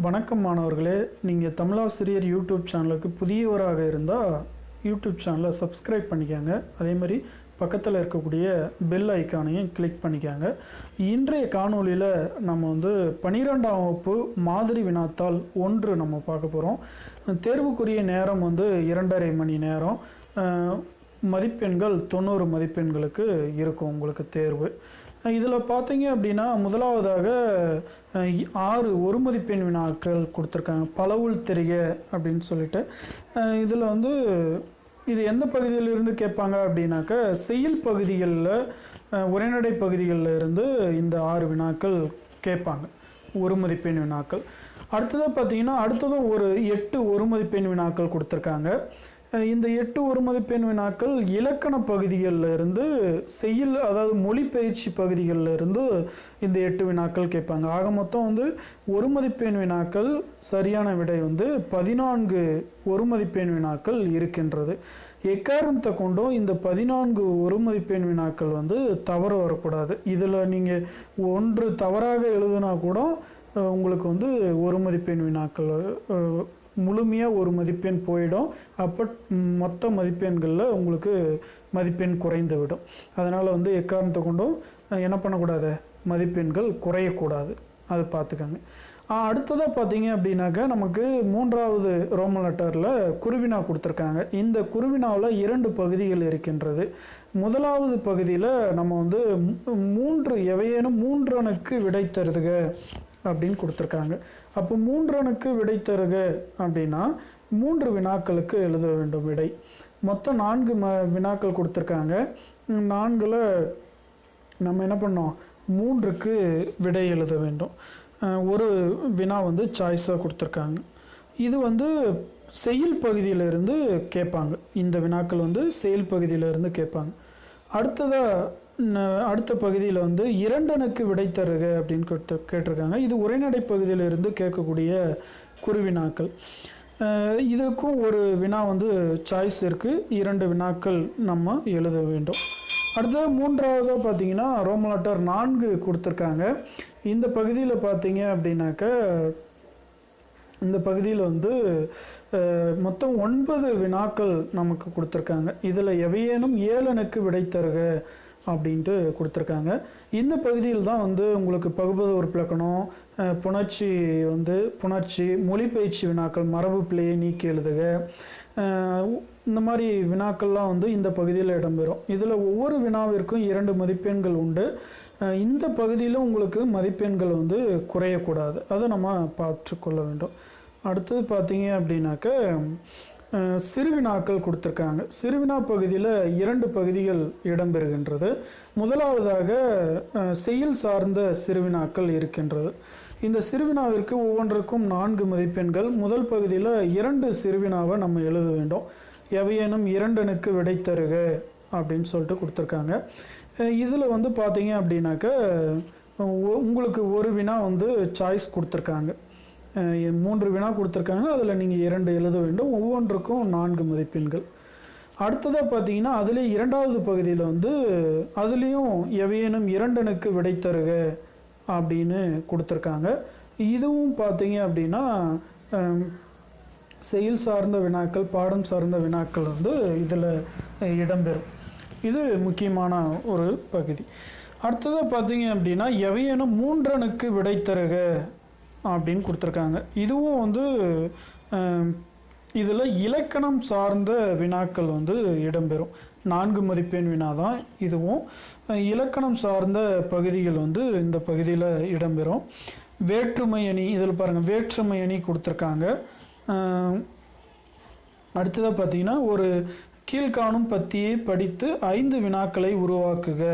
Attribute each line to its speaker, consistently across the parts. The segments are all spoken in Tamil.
Speaker 1: வணக்கம் மாணவர்களே, நீங்கள் தமிழாசிரியர் யூடியூப் சேனலுக்கு புதியவராக இருந்தால் யூடியூப் சேனலை சப்ஸ்கிரைப் பண்ணிக்கோங்க. அதே மாதிரி பக்கத்தில் இருக்கக்கூடிய பெல் ஐக்கானையும் கிளிக் பண்ணிக்கோங்க. இன்றைய காணொலியில் நம்ம 12ஆம் வகுப்பு மாதிரி வினாத்தாள் 1 நம்ம பார்க்க போகிறோம். தேர்வுக்குரிய நேரம் 2.5 மணி நேரம். மதிப்பெண்கள் 90 மதிப்பெண்களுக்கு இருக்கும் உங்களுக்கு தேர்வு. இதில் பார்த்தீங்க அப்படின்னா முதலாவதாக 6 ஒரு மதிப்பெண் வினாக்கள் கொடுத்துருக்காங்க. பலவுள் தெரிக அப்படின்னு சொல்லிட்டு இதில் இது எந்த பகுதியிலிருந்து கேட்பாங்க அப்படின்னாக்கா செய்யுள் பகுதிகளில் உரைநடை பகுதிகளில் இருந்து இந்த 6 வினாக்கள் கேட்பாங்க, ஒரு மதிப்பெண் வினாக்கள். அடுத்ததாக பார்த்தீங்கன்னா ஒரு 8 ஒரு மதிப்பெண் வினாக்கள் கொடுத்துருக்காங்க. இந்த 8 ஒரு மதிப்பெண் வினாக்கள் இலக்கண பகுதிகளில் இருந்து செய்யுள், அதாவது மொழிப்பயிற்சி பகுதிகளில் இருந்து இந்த 8 வினாக்கள் கேட்பாங்க. ஆக மொத்தம் ஒரு மதிப்பெண் வினாக்கள் சரியான விடை 14 ஒரு மதிப்பெண் வினாக்கள் இருக்கின்றது. எக்காரணத்தை கொண்டும் இந்த 14 ஒரு மதிப்பெண் வினாக்கள் தவறு வரக்கூடாது. இதில் நீங்கள் ஒன்று தவறாக எழுதுனா கூட உங்களுக்கு ஒரு மதிப்பெண் வினாக்கள் முழுமையாக ஒரு மதிப்பெண் போயிடும். அப்போ மொத்த மதிப்பெண்களில் உங்களுக்கு மதிப்பெண் குறைந்து விடும். அதனால் எக்காரணத்தை கொண்டும் என்ன பண்ணக்கூடாது, மதிப்பெண்கள் குறையக்கூடாது, அதை பார்த்துக்கோங்க. அடுத்ததாக பார்த்தீங்க அப்படின்னாக்கா நமக்கு 3வது ரோமன் லெட்டரில் குருவினா கொடுத்துருக்காங்க. இந்த குருவினாவில் 2 பகுதிகள் இருக்கின்றது. முதலாவது பகுதியில் நம்ம 3 எவையேனும் 3 அணுக்கு விடை தருக அப்படின்னு கொடுத்துருக்காங்க. அப்போ 3 அணுக்கு விடை தருக அப்படின்னா 3 வினாக்களுக்கு எழுத வேண்டும் விடை. மொத்தம் 4 வினாக்கள் கொடுத்துருக்காங்க. 4ல் நம்ம என்ன பண்ணோம், 3க்கு விடை எழுத வேண்டும். ஒரு வினா சாய்ஸாக கொடுத்துருக்காங்க. இது செய்யுள் பகுதியிலிருந்து கேட்பாங்க. இந்த வினாக்கள் செய்யுள் பகுதியிலிருந்து கேட்பாங்க. அடுத்த பகுதியில் 2 அணுக்கு விடை தருக அப்படின்னு கேட்டிருக்காங்க. இது உரைநடை பகுதியிலிருந்து கேட்கக்கூடிய குறுவினாக்கள். இதுக்கும் ஒரு வினா சாய்ஸ் இருக்குது. 2 வினாக்கள் நம்ம எழுத வேண்டும். அடுத்தது 3வது பார்த்தீங்கன்னா ரோமன் லெட்டர் 4 கொடுத்துருக்காங்க. இந்த பகுதியில் பார்த்தீங்க அப்படின்னாக்க இந்த பகுதியில் மொத்தம் 9 வினாக்கள் நமக்கு கொடுத்துருக்காங்க. இதில் எவையேனும் 7 அணுக்கு விடை தருக அப்படின்ட்டு கொடுத்துருக்காங்க. இந்த பகுதியில் தான் உங்களுக்கு பகுபத உறுப்பிலக்கணம், புணர்ச்சி, மொழிப்பயிற்சி வினாக்கள், மரபு பிழையை நீக்கி எழுதுக, இந்த மாதிரி வினாக்கள்லாம் இந்த பகுதியில் இடம்பெறும். இதில் ஒவ்வொரு வினாவிற்கும் 2 மதிப்பெண்கள் உண்டு. இந்த பகுதியில் உங்களுக்கு மதிப்பெண்கள் குறையக்கூடாது, அதை நம்ம பார்த்துக்கொள்ள வேண்டும். அடுத்தது பார்த்தீங்க அப்படின்னாக்க சிறுவினாக்கள் கொடுத்துருக்காங்க. சிறுவினா பகுதியில் 2 பகுதிகள் இடம்பெறுகின்றது. முதலாவதாக செய்யுள் சார்ந்த சிறுவினாக்கள் இருக்கின்றது. இந்த சிறுவினாவிற்கு ஒவ்வொன்றுக்கும் 4 மதிப்பெண்கள். முதல் பகுதியில் 2 சிறுவினாவை நம்ம எழுத வேண்டும். எவையேனும் 2 அணுக்கு விடை தருக அப்படின்னு சொல்லிட்டு கொடுத்துருக்காங்க. இதில் பார்த்தீங்க அப்படின்னாக்க உங்களுக்கு ஒரு வினா சாய்ஸ் கொடுத்துருக்காங்க. 3 வினா கொடுத்துருக்காங்க. அதில் நீங்கள் 2 எழுத வேண்டும். ஒவ்வொன்றுக்கும் 4 மதிப்பெண்கள். அடுத்ததாக பார்த்தீங்கன்னா அதிலே 2வது பகுதியில் அதுலேயும் எவையேனும் 2 அணுக்கு விடை தருக அப்படின்னு கொடுத்துருக்காங்க. இதுவும் பார்த்தீங்க அப்படின்னா செயல் சார்ந்த வினாக்கள், பாடம் சார்ந்த வினாக்கள் இதில் இடம்பெறும். இது முக்கியமான ஒரு பகுதி. அடுத்ததாக பார்த்தீங்க அப்படின்னா எவையேனும் 3 அணுக்கு விடை தருக அப்படின்னு கொடுத்துருக்காங்க. இதுவும் இதில் இலக்கணம் சார்ந்த வினாக்கள் இடம்பெறும். 4 மதிப்பெண் வினா தான் இதுவும். இலக்கணம் சார்ந்த பகுதிகள் இந்த பகுதியில் இடம்பெறும். வேற்றுமை அணி, இதில் பாருங்கள் வேற்றுமை அணி கொடுத்துருக்காங்க. அடுத்ததாக பார்த்தீங்கன்னா ஒரு கீழ்காணும் பத்தியை படித்து 5 வினாக்களை உருவாக்குக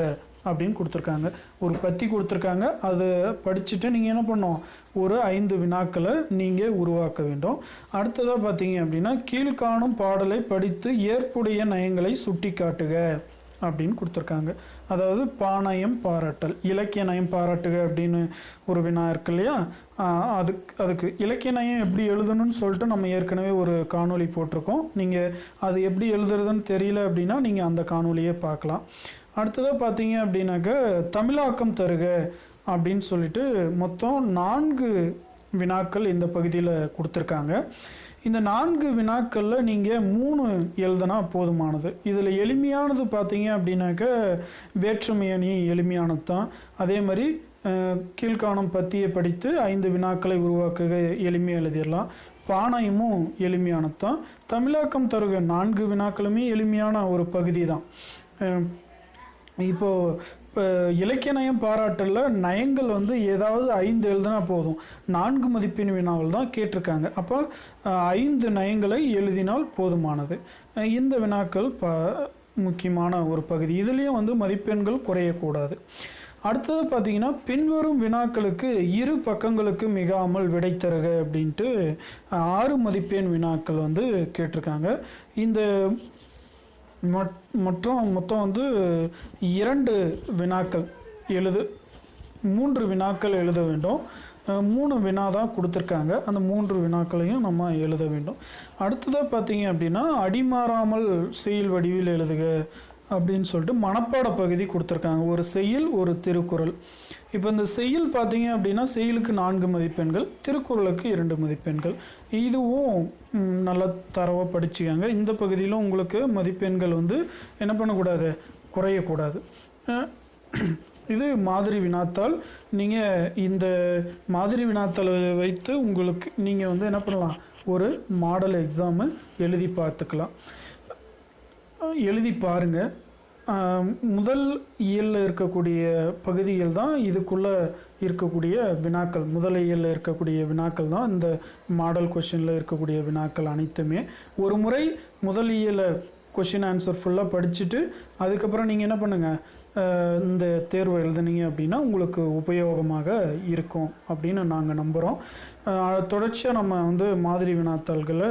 Speaker 1: அப்படின்னு கொடுத்துருக்காங்க. ஒரு பத்தி கொடுத்துருக்காங்க. அதை படிச்சுட்டு நீங்கள் என்ன பண்ணணும், ஒரு 5 வினாக்களை நீங்கள் உருவாக்க வேண்டும். அடுத்ததாக பார்த்தீங்க அப்படின்னா கீழ்காணும் பாடலை படித்து ஏற்புடைய நயங்களை சுட்டி காட்டுக அப்படின்னு கொடுத்துருக்காங்க. அதாவது பாநயம் பாராட்டல், இலக்கிய நயம் பாராட்டுக அப்படின்னு ஒரு வினா இருக்கு இல்லையா, அதுக்கு இலக்கிய நயம் எப்படி எழுதணும்னு சொல்லிட்டு நம்ம ஏற்கனவே ஒரு காணொளி போட்டிருக்கோம். நீங்கள் அது எப்படி எழுதுறதுன்னு தெரியல அப்படின்னா நீங்கள் அந்த காணொலியை பார்க்கலாம். அடுத்ததாக பார்த்தீங்க அப்படின்னாக்க தமிழாக்கம் தருக அப்படின்னு சொல்லிட்டு மொத்தம் 4 வினாக்கள் இந்த பகுதியில் கொடுத்துருக்காங்க. இந்த 4 வினாக்களில் நீங்கள் 3 எழுதுனா போதுமானது. இதில் எளிமையானது பார்த்தீங்க அப்படின்னாக்க வேற்றுமை அணி எளிமையானது தான். அதே மாதிரி கீழ்காணும் பத்தியை படித்து 5 வினாக்களை உருவாக்குக எளிமையாக எழுதிடலாம். பானையமும் எளிமையானது தான். தமிழாக்கம் தருக 4 வினாக்களுமே எளிமையான ஒரு பகுதி தான். இப்போ இலக்கிய நயம் பாராட்டல நயங்கள் ஏதாவது 5 எழுதுனா போதும். 4 மதிப்பெண் வினாவில் தான் கேட்டிருக்காங்க. அப்போ 5 நயங்களை எழுதினால் போதுமானது. இந்த வினாக்கள் முக்கியமான ஒரு பகுதி. இதுலேயும் மதிப்பெண்கள் குறையக்கூடாது. அடுத்தது பார்த்தீங்கன்னா, பின்வரும் வினாக்களுக்கு 2 பக்கங்களுக்கு மிகாமல் விடை தருக அப்படின்ட்டு 6 மதிப்பெண் வினாக்கள் கேட்டிருக்காங்க. இந்த மொத்தம் 2 வினாக்கள் 3 வினாக்கள் எழுத வேண்டும். 3 வினா தான் கொடுத்துருக்காங்க. அந்த 3 வினாக்களையும் நம்ம எழுத வேண்டும். அடுத்ததாக பார்த்தீங்க அப்படின்னா, அடிமாறாமல் செய்யுள் வடிவில் எழுதுக அப்படின்னு சொல்லிட்டு மனப்பாட பகுதி கொடுத்துருக்காங்க. ஒரு செய்யுள், ஒரு திருக்குறள். இப்போ இந்த செய்யுள் பார்த்தீங்க அப்படின்னா செய்யுளுக்கு 4 மதிப்பெண்கள், திருக்குறளுக்கு 2 மதிப்பெண்கள். இதுவும் நல்லா தரவாக படிச்சுக்காங்க. இந்த பகுதியிலும் உங்களுக்கு மதிப்பெண்கள் என்ன பண்ணக்கூடாது, குறையக்கூடாது. இது மாதிரி வினாத்தாள். நீங்கள் இந்த மாதிரி வினாத்தாள் வைத்து உங்களுக்கு நீங்கள் என்ன பண்ணலாம், ஒரு மாடல் எக்ஸாமு எழுதி பார்த்துக்கலாம். எழுதி பாருங்கள். முதல் இயலில் இருக்கக்கூடிய பகுதிகள் தான் இதுக்குள்ளே இருக்கக்கூடிய வினாக்கள். முதல் இயலில் இருக்கக்கூடிய வினாக்கள் தான் இந்த மாடல் கொஷினில் இருக்கக்கூடிய வினாக்கள் அனைத்துமே. ஒரு முறை முதல் இயலை கொஷின் ஆன்சர் ஃபுல்லாக படிச்சுட்டு அதுக்கப்புறம் நீங்கள் என்ன பண்ணுங்கள், இந்த தேர்வு எழுதுனீங்க அப்படின்னா உங்களுக்கு உபயோகமாக இருக்கும் அப்படின்னு நாங்கள் நம்புகிறோம். தொடர்ச்சியாக நம்ம மாதிரி வினாத்தாள்களை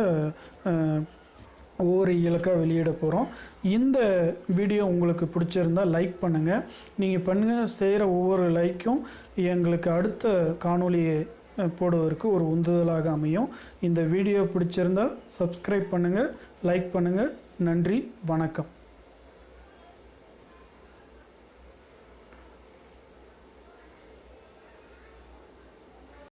Speaker 1: ஒவ்வொரு இலக்காக வெளியிட போகிறோம். இந்த வீடியோ உங்களுக்கு பிடிச்சிருந்தால் லைக் பண்ணுங்கள். நீங்கள் செய்கிற ஒவ்வொரு லைக்கும் எங்களுக்கு அடுத்த காணொளியை போடுவதற்கு ஒரு உந்துதலாக அமையும். இந்த வீடியோ பிடிச்சிருந்தால் சப்ஸ்கிரைப் பண்ணுங்கள், லைக் பண்ணுங்கள். நன்றி, வணக்கம்.